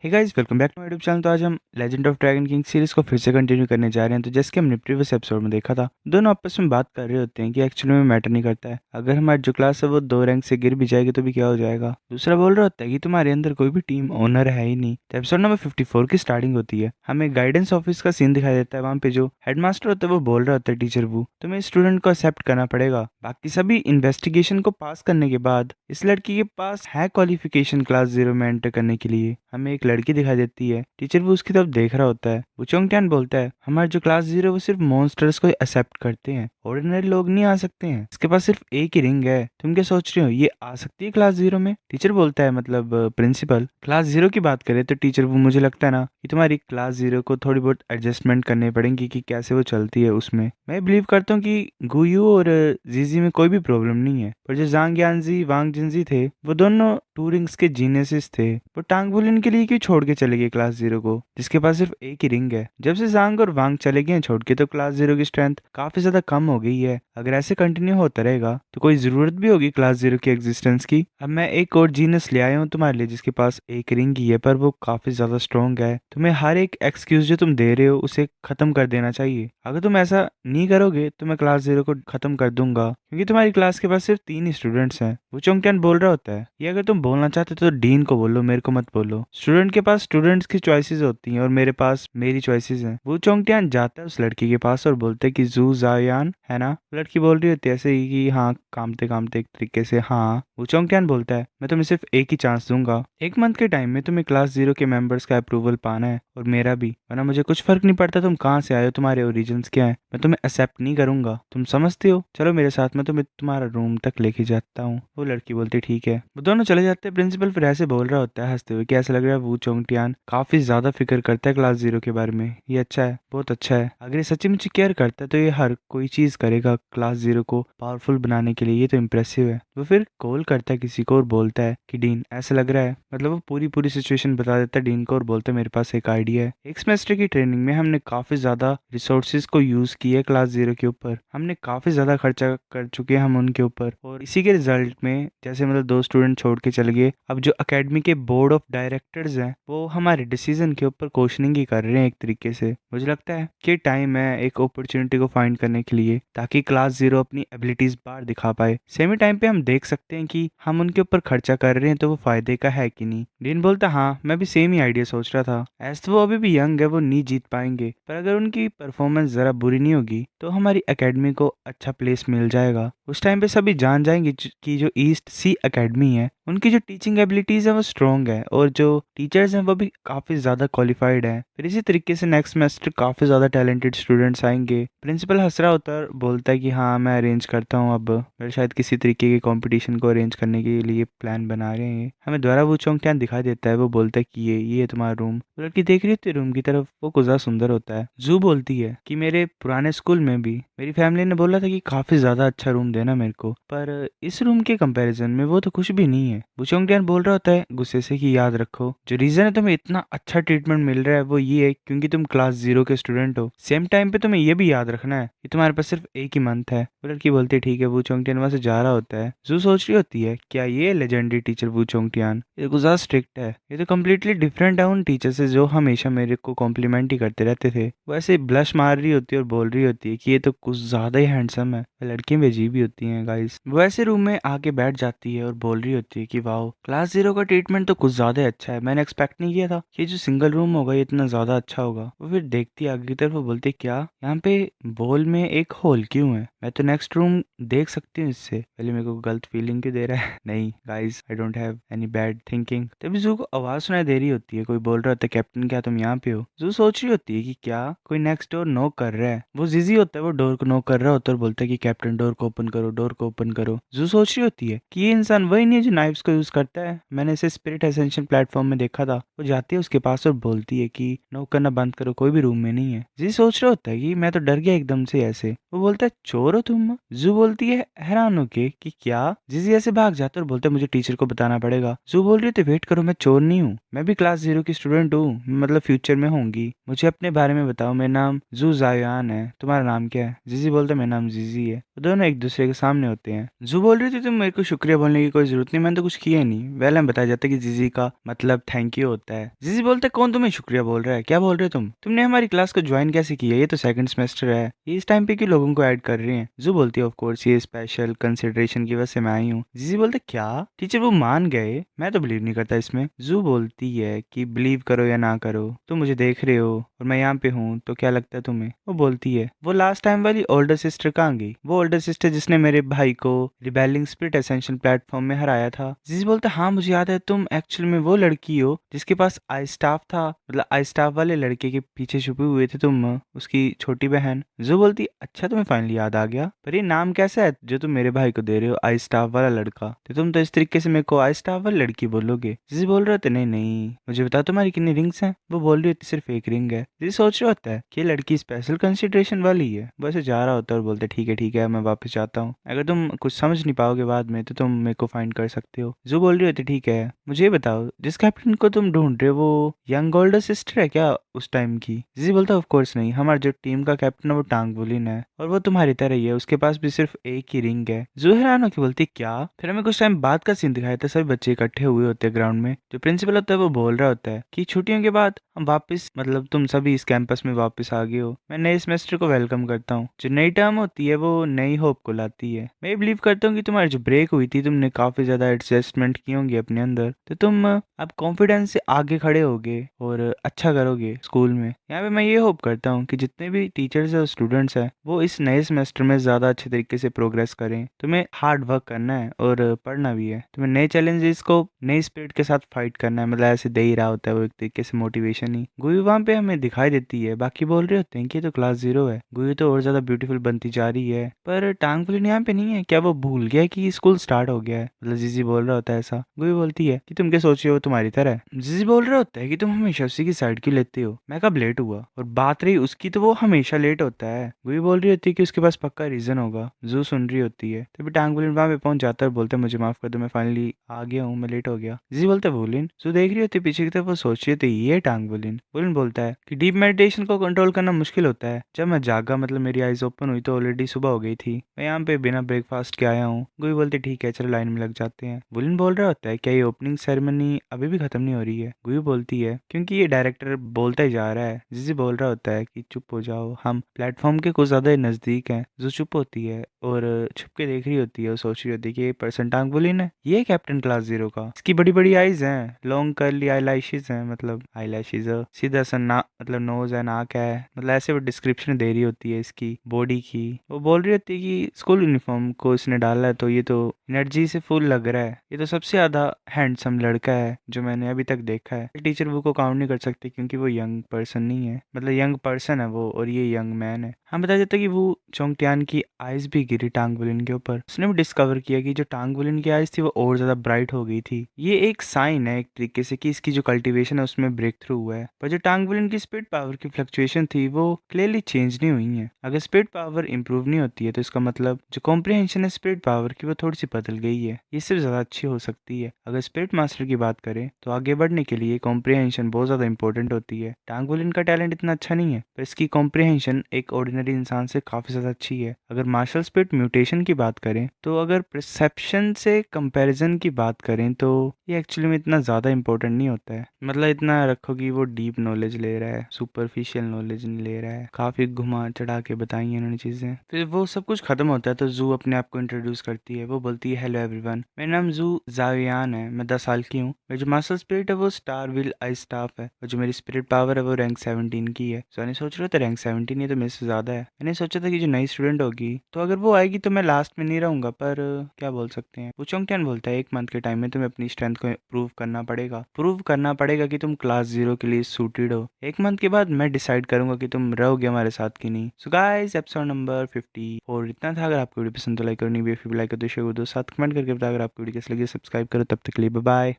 Hey guys, welcome back to my YouTube channel. तो आज हम legend of dragon king series को फिर से कंटिन्यू करने जा रहे हैं। तो जैसे कि हमने प्रीवियस एपिसोड में देखा था, दोनों आपस में बात कर रहे होते हैं कि एक्चुअली में मैटर नहीं करता है, अगर हमारी जो क्लास है वो 2 रैंक से गिर भी जाएगी तो भी क्या हो जाएगा। दूसरा बोल रहा होता है कि तुम्हारे अंदर कोई भी टीम ओनर है ही नहीं। तो एपिसोड नंबर 54 की स्टार्टिंग होती है, हमें गाइडेंस ऑफिस का सीन दिखाई देता है। वहाँ पे जो हेडमास्टर होता है वो बोल रहा होता है, टीचर वो तुम्हें स्टूडेंट को एक्सेप्ट करना पड़ेगा। बाकी सभी इन्वेस्टिगेशन को पास करने के बाद इस लड़की के पास है क्वालिफिकेशन क्लास 0 में एंटर करने के लिए। हमें एक लड़की दिखाई देती है, टीचर वो उसकी तरफ देख रहा होता है। वो चोंगटियान बोलता है, हमारे जो क्लास 0 वो सिर्फ मॉन्स्टर्स को एक्सेप्ट करते हैं, ऑर्डिनरी लोग नहीं आ सकते हैं। इसके पास सिर्फ एक ही रिंग है, तुम क्या सोच रहे हो ये आ सकती है क्लास 0 में? टीचर बोलता है, मतलब प्रिंसिपल क्लास 0 की बात करें तो टीचर वो मुझे लगता है ना कि तुम्हारी क्लास 0 को थोड़ी बहुत एडजस्टमेंट करनी पड़ेगी कि कैसे वो चलती है। उसमें मैं बिलीव करता हूँ कि गुयू और जीजी में कोई भी प्रॉब्लम नहीं है, पर जो जांग यानजी वांग जिनजी थे वो दोनों टूरिंग्स के जीनियसिस थे। वो टांग बुलिन के लिए क्यों छोड़ के चले गए क्लास 0 को, जिसके पास सिर्फ एक ही रिंग है? जब से जांग और वांग चले गए हैं छोड़ के, तो क्लास 0 की स्ट्रेंथ काफी ज्यादा कम हो गई है। अगर ऐसे कंटिन्यू होता रहेगा तो कोई जरूरत भी होगी क्लास 0 की एग्जिस्टेंस की। अब मैं एक और जीनस ले आया हूँ तुम्हारे लिए, जिसके पास एक रिंग ही है पर वो काफी ज्यादा स्ट्रॉन्ग है। तुम्हें हर एक एक्सक्यूज जो तुम दे रहे हो उसे खत्म कर देना चाहिए। अगर तुम ऐसा नहीं करोगे तो मैं क्लास 0 को खत्म कर दूंगा, क्योंकि तुम्हारी क्लास के पास सिर्फ 3 ही स्टूडेंट्स हैं। वो चोंगटियान बोल रहा होता है, ये अगर तुम बोलना चाहते हो तो डीन को बोलो, मेरे को मत बोलो। स्टूडेंट के पास स्टूडेंट्स की चॉइसेस होती हैं और मेरे पास मेरी चॉइसेस हैं। वो चोंगटियान जाता है उस लड़की के पास और बोलते है कि जू जायान है ना। लड़की बोल रही होती है ऐसे ही कि हाँ, कामते कामते एक तरीके से हाँ। वो चोंगटियान बोलता है, मैं तुम्हें सिर्फ एक ही चांस दूंगा, 1 मंथ के टाइम में तुम्हें क्लास 0 के मेंबर्स का अप्रूवल पाना है और मेरा भी, वरना मुझे कुछ फर्क नहीं पड़ता तुम कहाँ से आए हो, तुम्हारे ओरिजिन्स क्या है, मैं तुम्हें एक्सेप्ट नहीं करूंगा। तुम समझते हो? चलो मेरे साथ, मैं तुम्हें तुम्हारा रूम तक लेके जाता हूँ। वो लड़की बोलती ठीक है। वो दोनों चले जाते हैं। प्रिंसिपल फिर ऐसे बोल रहा होता है हंसते हुए कि ऐसा लग रहा है वो चोंगटियान काफी ज्यादा फिक्र करता है क्लास 0 के बारे में। ये अच्छा है, बहुत अच्छा है। अगर ये सच्ची मुच्ची केयर करता है तो ये हर कोई चीज करेगा क्लास 0 को पावरफुल बनाने के लिए। ये तो इम्प्रेसिव है। वो फिर कॉल करता है किसी को और बोलता है कि डीन ऐसा लग रहा है, मतलब वो पूरी पूरी सिचुएशन बता देता है डीन को और बोलता है मेरे पास एक आइडिया है। एक सेमेस्टर की ट्रेनिंग में हमने काफी ज्यादा रिसोर्सेज को यूज किया है क्लास 0 के ऊपर, हमने काफी ज्यादा खर्चा कर चुके हैं हम उनके ऊपर, और इसी के रिजल्ट में जैसे मतलब 2 स्टूडेंट छोड़ के चले गए, अब जो अकेडमी के बोर्ड ऑफ डायरेक्टर्स हैं वो हमारे डिसीजन के ऊपर क्वेश्चनिंग ही कर रहे हैं एक तरीके से। मुझे लगता है कि टाइम है एक अपॉर्चुनिटी को फाइंड करने के लिए, ताकि क्लास 0 अपनी एबिलिटीज बाहर दिखा पाए। सेम टाइम पे हम देख सकते हैं कि हम उनके ऊपर खर्चा कर रहे हैं तो वो फायदे का है कि नहीं। डीन बोलता हाँ, मैं भी सेम ही आइडिया सोच रहा था। एज तो वो अभी भी यंग है, वो नहीं जीत पाएंगे, पर अगर उनकी परफॉर्मेंस जरा बुरी नहीं होगी तो हमारी एकेडमी को अच्छा प्लेस मिल जाएगा। उस टाइम पे सभी जान जाएंगे कि जो ईस्ट सी एकेडमी है उनकी जो टीचिंग एबिलिटीज है वो स्ट्रॉन्ग है, और जो टीचर्स हैं वो भी काफी ज्यादा क्वालिफाइड है। फिर इसी तरीके से नेक्स्ट सेमेस्टर काफी ज्यादा टैलेंटेड स्टूडेंट्स आएंगे। प्रिंसिपल हंस रहा होता है, बोलता है कि हाँ मैं अरेंज करता हूँ, अब मेरे शायद किसी तरीके के कंपटीशन को अरेंज करने के लिए प्लान बना रहे हैं। हमें द्वारा वो चौंकटियान दिखाई देता है। वो बोलता है कि ये तुम्हारा रूम। लड़की देख रही होती है रूम की तरफ, वो कुछ ज्यादा सुंदर होता है। जू बोलती है कि मेरे पुराने स्कूल में भी मेरी फैमिली ने बोला था कि काफी ज्यादा अच्छा रूम देना मेरे को, पर इस रूम के कंपैरिजन में वो तो कुछ भी नहीं है। बुचोंगटियान बोल रहा होता है गुस्से से कि याद रखो, जो रीजन है तुम्हें इतना अच्छा ट्रीटमेंट मिल रहा है वो ये है क्योंकि तुम क्लास 0 के स्टूडेंट हो। सेम टाइम पे तुम्हें ये भी याद रखना है कि तुम्हारे पास सिर्फ एक ही मंथ है। वो लड़की बोलती है ठीक है। बुचोंगटियान वहां से जा रहा होता है। जू सोच रही होती है क्या ये लेजेंडरी टीचर बुचोंगटियान ये कुछ ज्यादा स्ट्रिक्ट है, ये तो कम्प्लीटली डिफरेंट है उन टीचर से जो हमेशा मेरे को कॉम्प्लीमेंट ही करते रहते थे। वो ऐसे ब्लश मार रही होती है और बोल रही होती है कि ये तो कुछ ज्यादा ही हैंडसम है। लड़कियां भी अजीब ही होती हैं गाइस। वो ऐसे रूम में आके बैठ जाती है और बोल रही होती है कि वाओ, क्लास 0 का ट्रीटमेंट तो कुछ ज्यादा अच्छा है, मैंने एक्सपेक्ट नहीं किया था कि जो सिंगल रूम होगा ये इतना ज्यादा अच्छा होगा। वो फिर देखती है आगे की तरफ, वो बोलती है क्या यहाँ पे बॉल में एक होल क्यों है, मैं तो नेक्स्ट रूम देख सकती हूँ इससे। पहले मेरे को गलत फीलिंग क्यों दे रहा है? नहीं guys, I don't have any bad thinking. तभी जू को आवाज सुनाई दे रही होती है, कोई बोल रहा होता है कैप्टन क्या तुम यहाँ पे हो? जू सोच रही होती है कि क्या कोई नेक्स्ट डोर नॉक कर रहा है। वो जिजी होता है, वो डोर को नॉक कर रहा होता है और बोलता है कि कैप्टन डोर को ओपन करो, डोर को ओपन करो। जू सोच रही होती है कि ये इंसान वही नहीं है जो नाइफ्स को यूज करता है, मैंने इसे स्पिरिट एसेंशियल प्लेटफॉर्म में देखा था। वो जाती है उसके पास और बोलती है कि नॉक करना बंद करो, कोई भी रूम में नहीं है। जी सोच रहा होता है कि मैं तो डर गया एकदम से ऐसे। वो बोलता है चोर हो तुम? जू बोलती है हैरान होके कि क्या? जिजी ऐसे भाग जाता है और बोलता है मुझे टीचर को बताना पड़ेगा। जू बोल रही है वेट करो, मैं चोर नहीं हूँ, मैं भी क्लास 0 की स्टूडेंट हूँ, मतलब फ्यूचर में होंगी। मुझे अपने बारे में बताओ, मेरा नाम जू जायान है, तुम्हारा नाम क्या है? जिजी बोलता है मेरा नाम जिजी है। वो दोनों एक दूसरे के सामने होते हैं। जू बोल रही थी तुम मेरे को शुक्रिया बोलने की कोई जरूरत नहीं, मैंने तो कुछ किया ही नहीं। वेल हमें बताया जाता है कि जिजी का मतलब थैंक यू होता है। जिजी बोलता है कौन तुम्हें शुक्रिया बोल रहा है, क्या बोल रहे हो तुमने हमारी क्लास को ज्वाइन कैसे किया? ये तो सेकंड सेमेस्टर है, ये इस टाइम पे क्यों लोगों को ऐड कर रही हैं? जू बोलती है ऑफ कोर्स ये स्पेशल कंसिडरेशन की वजह से मैं आई हूँ। जिजी बोलते क्या टीचर वो मान गए? मैं तो बिलीव नहीं करता इसमें। जू बोलती है कि बिलीव करो या ना करो, तुम मुझे देख रहे हो और मैं यहाँ पे हूँ तो क्या लगता है तुम्हें? वो बोलती है वो लास्ट टाइम वाली ओल्डर सिस्टर कहाँ गई? वो ओल्डर सिस्टर जिसने मेरे भाई को रिबेलिंग स्पिरिट एसेंशियल प्लेटफॉर्म में हराया था। जिजी बोलता हाँ मुझे याद है, तुम एक्चुअल में वो लड़की हो जिसके पास आई स्टाफ था, मतलब आई स्टाफ वाले लड़के के पीछे छुपे हुए थे तुम, उसकी छोटी बहन। जो बोलती अच्छा तुम्हें फाइनली याद आ गया, पर ये नाम कैसा है जो तुम मेरे भाई को दे रहे हो, आई स्टाफ वाला लड़का? तो तुम तो इस तरीके से मेरे को आई स्टाफ वाली लड़की बोलोगे? जिसे बोल रहे होते नहीं नहीं मुझे बताओ तुम्हारी कितनी रिंग्स हैं? वो बोल रही होती सिर्फ एक रिंग है। जिसे सोच रहा होता है कि ये लड़की स्पेशल कंसिडरेशन वाली है। वो ऐसे जा रहा होता है और बोलते ठीक है मैं वापस जाता हूँ, अगर तुम कुछ समझ नहीं पाओगे बाद में तो तुम मेरे को फाइंड कर सकते हो। जो बोल रही होती ठीक है, मुझे ये बताओ जिस कैप्टन को तुम ढूंढ रहे हो वो यंग ओल्डर सिस्टर है क्या उस टाइम की? जिजी बोलता ऑफ कोर्स नहीं, हमारे जो टीम का कैप्टन है वो टांग बुलिन है और वो तुम्हारी तरह ही है, उसके पास भी सिर्फ एक ही रिंग है। जो हैरान होकर बोलती क्या? फिर हमें कुछ टाइम बाद का सीन दिखाया था, सभी बच्चे इकट्ठे हुए होते हैं ग्राउंड में। जो प्रिंसिपल होता है वो बोल रहा होता है कि छुट्टियों के बाद हम वापस, मतलब तुम सभी इस कैंपस में वापस आ गए हो, मैं नए सेमेस्टर को वेलकम करता हूँ। जो नई टर्म होती है वो नई होप को लाती है। मैं बिलीव करता हूँ कि तुम्हारी जो ब्रेक हुई थी तुमने काफी ज्यादा एडजस्टमेंट की होंगी अपने अंदर, तो तुम अब कॉन्फिडेंस से आगे खड़े होगे और अच्छा करोगे स्कूल में। यहाँ पे मैं ये होप करता हूँ कि जितने भी टीचर्स और स्टूडेंट्स हैं वो इस नए सेमेस्टर में ज़्यादा अच्छे तरीके से प्रोग्रेस करें। तुम्हें हार्ड वर्क करना है और पढ़ना भी है, तुम्हें नए चैलेंजेस को नई स्पिरिट के साथ फाइट करना है, मतलब ऐसे दे ही रहा होता है वो एक तरीके से मोटिवेशन ही। गुई वहाँ पे हमें दिखाई देती है, बाकी बोल रहे होते हैं कि ये तो क्लास 0 है, गुई तो और ज़्यादा ब्यूटीफुल बनती जा रही है, पर टांग पुलिन यहाँ पे नहीं है क्या? वो भूल गया कि स्कूल स्टार्ट हो गया है, मतलब जीजी बोल रहा होता है ऐसा। गुई बोलती है कि तुम क्या सोच रहे हो तुम्हारी तरह है। जीजी बोल रहा होता है कि तुम हमेशा उसी की साइड क्यों लेते हो, मैं कब लेट हुआ? और बात रही उसकी तो वो हमेशा लेट होता है। गुई बोल रही होती है कि उसके पास पक्का रीजन होगा। जू सुन रही होती है तभी टांग बुलिन वहां पे पहुंच जाता है और बोलता है मुझे माफ कर दो, मैं फाइनली आ गया हूँ, मैं लेट हो गया। जीजी बोलता है बुलिन। जू देख रही होती है पीछे की तरफ, वो सोच रही होती है ये टांग बुलिन। बुलिन बोलता है कि डीप मेडिटेशन को कंट्रोल करना मुश्किल होता है, जब मैं जागा मतलब मेरी आईज ओपन हुई तो ऑलरेडी सुबह हो गई थी, मैं यहाँ पे बिना ब्रेकफास्ट के आया हूँ। गुई बोलते ठीक है चलो लाइन में लग जाते हैं। बुलिन बोल रहा होता है क्या ये ओपनिंग सेरेमनी अभी भी खत्म नहीं हो रही है? गुई बोलती है क्योंकि ये डायरेक्टर बोलता ही जा रहा है। जिजी बोल रहा होता है कि चुप हो जाओ, हम प्लेटफॉर्म के कुछ ज्यादा ही नजदीक हैं। जो चुप होती है और छुप के देख रही होती है और सोच रही होती है कि ये पर्सन टांग बुलिन है, ये कैप्टन क्लास 0 का, इसकी बड़ी बड़ी आईज हैं, लॉन्ग कर्ली आई लैशेज हैं, मतलब आई लैशेज, सीधा सा ना मतलब नोज है, नाक है, मतलब ऐसे वो डिस्क्रिप्शन दे रही होती है इसकी बॉडी की। वो बोल रही होती है कि स्कूल यूनिफॉर्म को इसने डाला है तो ये तो एनर्जी से फुल लग रहा है, ये तो सबसे ज्यादा हैंडसम लड़का है जो मैंने अभी तक देखा है। टीचर वो को काउंट नहीं कर सकती क्योंकि वो यंग पर्सन नहीं है, मतलब यंग पर्सन है वो और ये यंग मैन है। हम बताया जाता है कि वो चोंगटियान की आइज भी गिरी टांग बुलिन के ऊपर। उसने भी डिस्कवर किया कि जो टांग बुलिन की आइज थी वो और ज्यादा ब्राइट हो गई थी। ये एक साइन है एक तरीके से कि इसकी जो कल्टीवेशन है उसमें ब्रेक थ्रू हुआ है। पर जो टांग बुलिन की स्पिरिट पावर की फ्लक्चुएशन थी वो क्लियरली चेंज नहीं हुई है। अगर स्पिरिट पावर इंप्रूव नहीं होती है तो इसका मतलब जो कॉम्प्रिहेंशन है स्पिरिट पावर की वो थोड़ी सी बदल गई है, ये सिर्फ ज्यादा अच्छी हो सकती है। अगर स्पिरिट मास्टर की बात करें तो आगे बढ़ने के लिए कॉम्प्रिहेंशन बहुत ज्यादा इंपॉर्टेंट होती है। टांग बुलिन का टैलेंट इतना अच्छा नहीं है पर इसकी कॉम्प्रिहेंशन एक ऑर्डिनरी इंसान से काफी ज्यादा अच्छी है। अगर मार्शल स्पिरिट म्यूटेशन की बात करें तो अगर परसेप्शन से कंपैरिजन की बात करें तो ये एक्चुअली में इतना ज्यादा इंपॉर्टेंट नहीं होता है। मतलब इतना रखो कि वो डीप नॉलेज ले रहा है, सुपरफिशियल नॉलेज नहीं ले रहा है, काफी घुमा चढ़ा के बताई है इन्होंने चीजें। फिर वो सब कुछ खत्म होता है तो जू अपने आप को इंट्रोड्यूस करती है। वो बोलती है हेलो एवरीवन, मेरा नाम जू जावियान है, मैं 10 साल की हूँ, मेरी जो मास्टर स्पिरिट है वो स्टार विल आई स्टाफ है और जो मेरी स्पिरिट पावर है वो रैंक 17 की है। तो मैंने सोच रहा था रैंक 17 ये तो मेरे से ज्यादा है। मैंने सोचा था कि जो नई स्टूडेंट होगी तो अगर वो आएगी तो मैं लास्ट में नहीं रहूंगा, पर क्या बोल सकते हैं। वो चोंगटियान बोलता है 1 मंथ के टाइम में तुम्हें अपनी स्ट्रेंथ को प्रूव करना पड़ेगा कि तुम क्लास 0 के लिए सूटेड हो। 1 मंथ के बाद मैं डिसाइड करूंगा कि तुम रहोगे हमारे साथ कि नहीं। सो गाइस एपिसोड नंबर 54 इतना था। अगर आपको वीडियो पसंद तो लाइक करो, नहीं भी लाइक कर दो, शेयर कर दो, साथ कमेंट करके बताओ। अगर आपको वीडियो कैसी लगी सब्सक्राइब करो। तब तक के लिए बाय बाय।